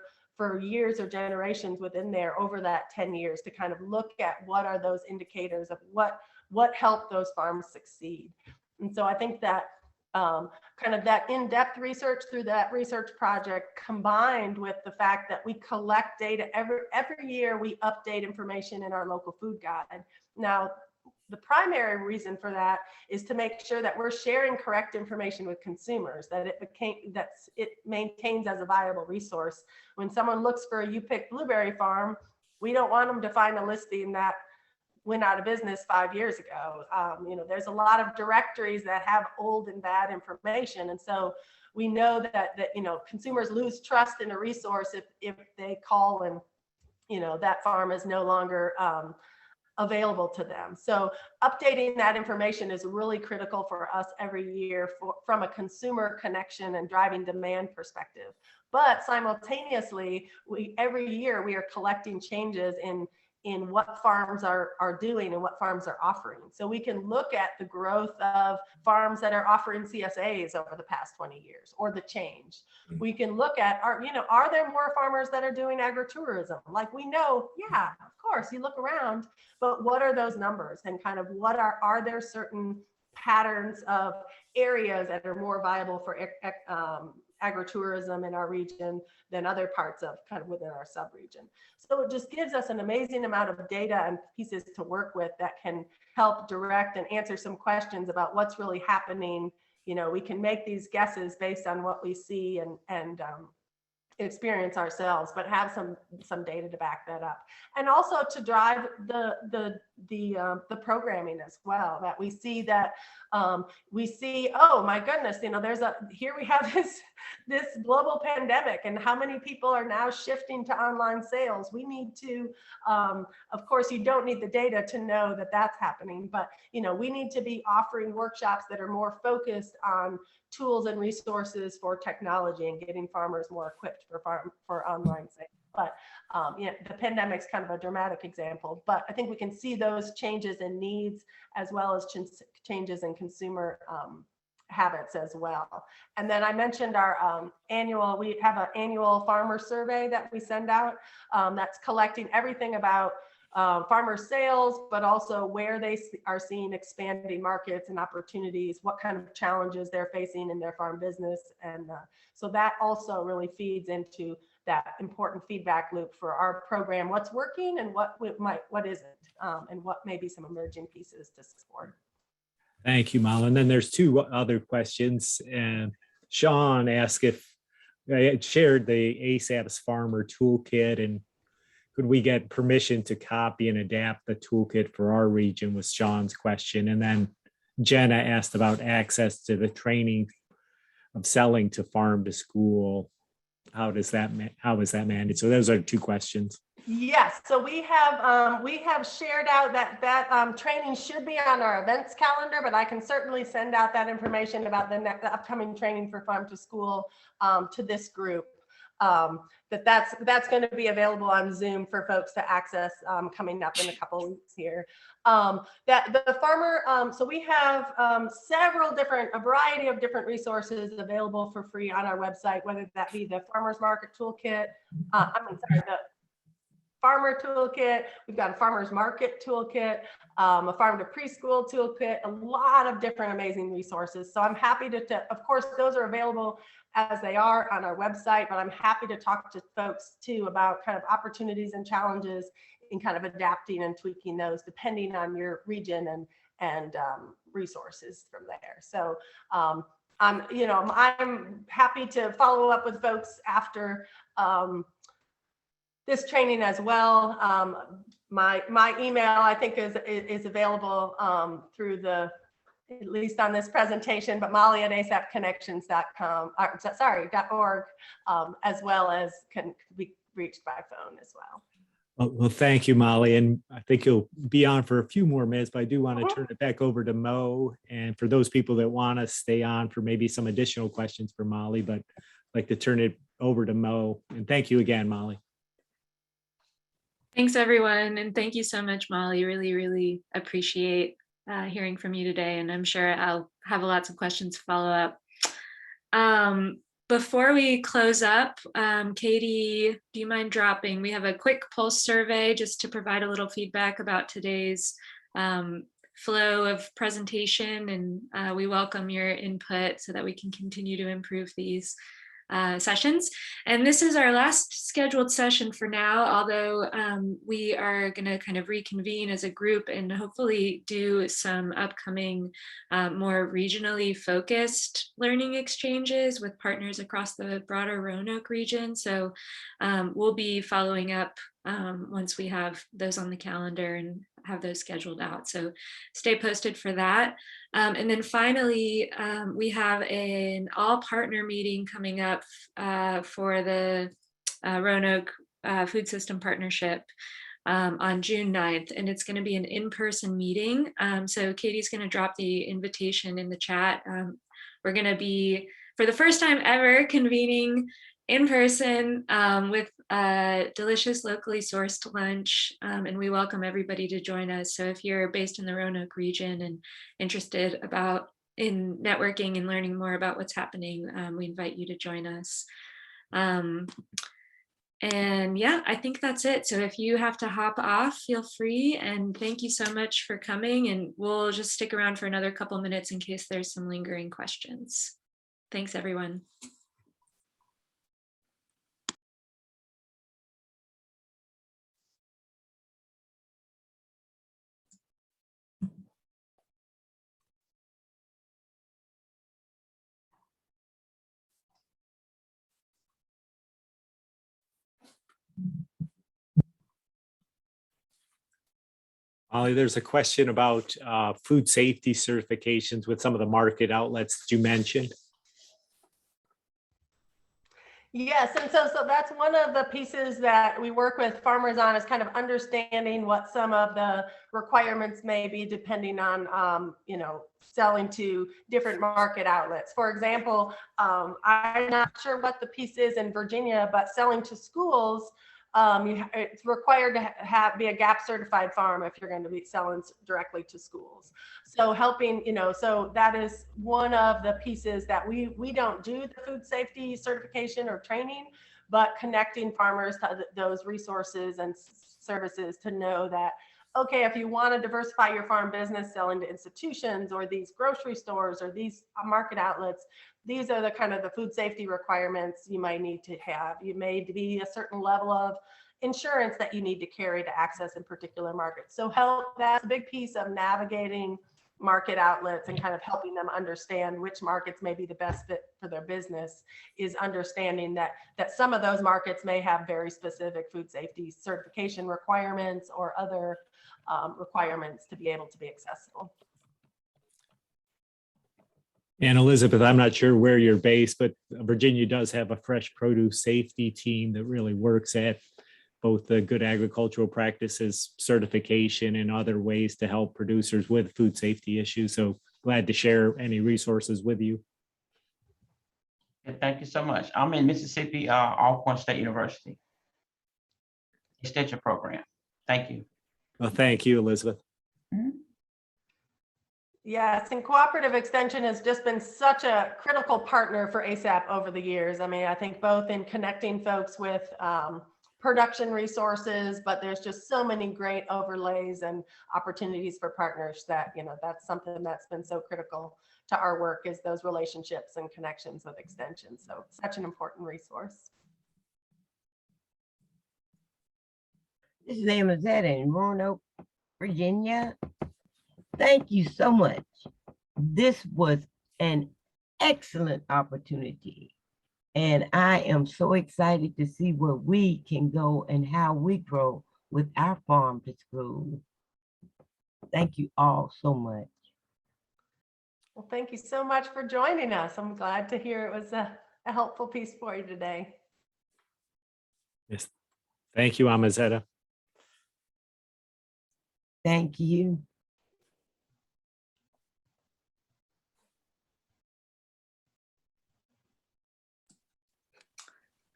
years or generations within there over that 10 years to kind of look at what are those indicators of what helped those farms succeed. And so I think that kind of that in-depth research through that research project, combined with the fact that we collect data every year, we update information in our local food guide. Now, the primary reason for that is to make sure that we're sharing correct information with consumers, that it maintains as a viable resource. When someone looks for a U-Pick blueberry farm, we don't want them to find a listing that went out of business 5 years ago. There's a lot of directories that have old and bad information. And so we know that consumers lose trust in a resource if they call and, that farm is no longer available to them. So updating that information is really critical for us every year from a consumer connection and driving demand perspective. But simultaneously, every year we are collecting changes in what farms are doing and what farms are offering. So we can look at the growth of farms that are offering CSAs over the past 20 years or the change. We can look at, are there more farmers that are doing agritourism? Like we know, yeah, of course, you look around, but what are those numbers and kind of are there certain patterns of areas that are more viable for agritourism in our region than other parts of kind of within our sub-region. So it just gives us an amazing amount of data and pieces to work with that can help direct and answer some questions about what's really happening. We can make these guesses based on what we see and experience ourselves, but have some data to back that up, and also to drive the programming as well. That we see oh my goodness, here we have this global pandemic, and how many people are now shifting to online sales. We need to, of course, you don't need the data to know that that's happening, but we need to be offering workshops that are more focused on tools and resources for technology and getting farmers more equipped for online sales. But the pandemic's kind of a dramatic example, but I think we can see those changes in needs as well as changes in consumer habits as well. And then I mentioned our we have an annual farmer survey that we send out that's collecting everything about farmer sales, but also where they are seeing expanding markets and opportunities, what kind of challenges they're facing in their farm business. And so that also really feeds into that important feedback loop for our program, what's working and what isn't, and what may be some emerging pieces to support. Thank you, Mala. And then there's two other questions. And Sean asked if I had shared the ASAP's Farmer Toolkit, and could we get permission to copy and adapt the toolkit for our region, was Sean's question. And then Jenna asked about access to the training of selling to farm to school how is that managed? So those are two questions. Yes, so we have shared out that training should be on our events calendar, but I can certainly send out that information about the upcoming training for Farm to School to this group. That's going to be available on Zoom for folks to access coming up in a couple of weeks here. That the farmer, so we have a variety of different resources available for free on our website, whether that be the Farmers Market Toolkit, the Farmer Toolkit, we've got a Farmers Market Toolkit, a Farm to Preschool Toolkit, a lot of different amazing resources. So I'm happy to, of course, those are available as they are on our website, but I'm happy to talk to folks too about kind of opportunities and challenges in kind of adapting and tweaking those depending on your region and resources from there. So I'm happy to follow up with folks after this training as well. My email, I think, is available through the, at least on this presentation, but molly@asapconnections.com, .org, as well as can be reached by phone as well. Well, thank you, Molly. And I think you'll be on for a few more minutes, but I do want to turn it back over to Mo. And for those people that want to stay on for maybe some additional questions for Molly, but I'd like to turn it over to Mo. And thank you again, Molly. Thanks, everyone. And thank you so much, Molly. Really, really appreciate hearing from you today. And I'm sure I'll have lots of questions to follow up. Before we close up, Katie, do you mind dropping? We have a quick pulse survey just to provide a little feedback about today's flow of presentation. And we welcome your input so that we can continue to improve these sessions. And this is our last scheduled session for now, although we are going to kind of reconvene as a group and hopefully do some upcoming more regionally focused learning exchanges with partners across the broader Roanoke region. So we'll be following up once we have those on the calendar and have those scheduled out. So stay posted for that. And then finally, we have an all partner meeting coming up for the Roanoke Food System Partnership on June 9th, and it's going to be an in-person meeting. So Katie's going to drop the invitation in the chat. We're going to be, for the first time ever, convening in person with a delicious locally sourced lunch, and we welcome everybody to join us. So if you're based in the Roanoke region and interested in networking and learning more about what's happening, we invite you to join us. And yeah, I think that's it. So if you have to hop off, feel free, and thank you so much for coming, and we'll just stick around for another couple minutes in case there's some lingering questions. Thanks, everyone. Molly, there's a question about food safety certifications with some of the market outlets that you mentioned. Yes, and so that's one of the pieces that we work with farmers on, is kind of understanding what some of the requirements may be depending on, selling to different market outlets. For example, I'm not sure what the piece is in Virginia, but selling to schools, it's required to be a GAP certified farm if you're going to be selling directly to schools. So helping, so that is one of the pieces that we don't do the food safety certification or training, but connecting farmers to those resources and services to know that, okay, if you want to diversify your farm business, selling to institutions or these grocery stores or these market outlets, these are the kind of the food safety requirements you might need to have. You may be a certain level of insurance that you need to carry to access in particular markets. So that's a big piece of navigating market outlets and kind of helping them understand which markets may be the best fit for their business, is understanding that some of those markets may have very specific food safety certification requirements or other requirements to be able to be accessible. And Elizabeth, I'm not sure where you're based, but Virginia does have a fresh produce safety team that really works at both the good agricultural practices certification and other ways to help producers with food safety issues. So glad to share any resources with you. Thank you so much. I'm in Mississippi, Alcorn State University Extension Program. Thank you. Well, thank you, Elizabeth. Yes, and cooperative extension has just been such a critical partner for ASAP over the years. I mean, I think both in connecting folks with production resources, but there's just so many great overlays and opportunities for partners that, you know, that's something that's been so critical to our work, is those relationships and connections with extension. So such an important resource. This is Amazetta in Roanoke, Virginia. Thank you so much. This was an excellent opportunity. And I am so excited to see where we can go and how we grow with our farm to school. Thank you all so much. Well, thank you so much for joining us. I'm glad to hear it was a helpful piece for you today. Yes. Thank you, Amazetta. Thank you.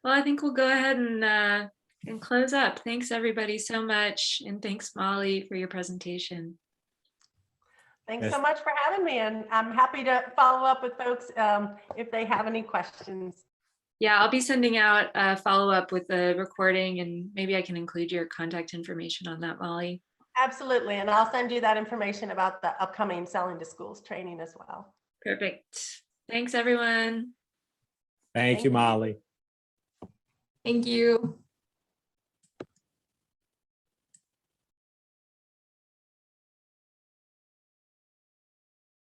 Well, I think we'll go ahead and close up. Thanks everybody so much. And thanks Molly for your presentation. Thanks Yes. so much for having me. And I'm happy to follow up with folks if they have any questions. Yeah, I'll be sending out a follow-up with the recording, and maybe I can include your contact information on that, Molly. Absolutely. And I'll send you that information about the upcoming Selling to Schools training as well. Perfect. Thanks everyone. Thank you, Molly. Thank you.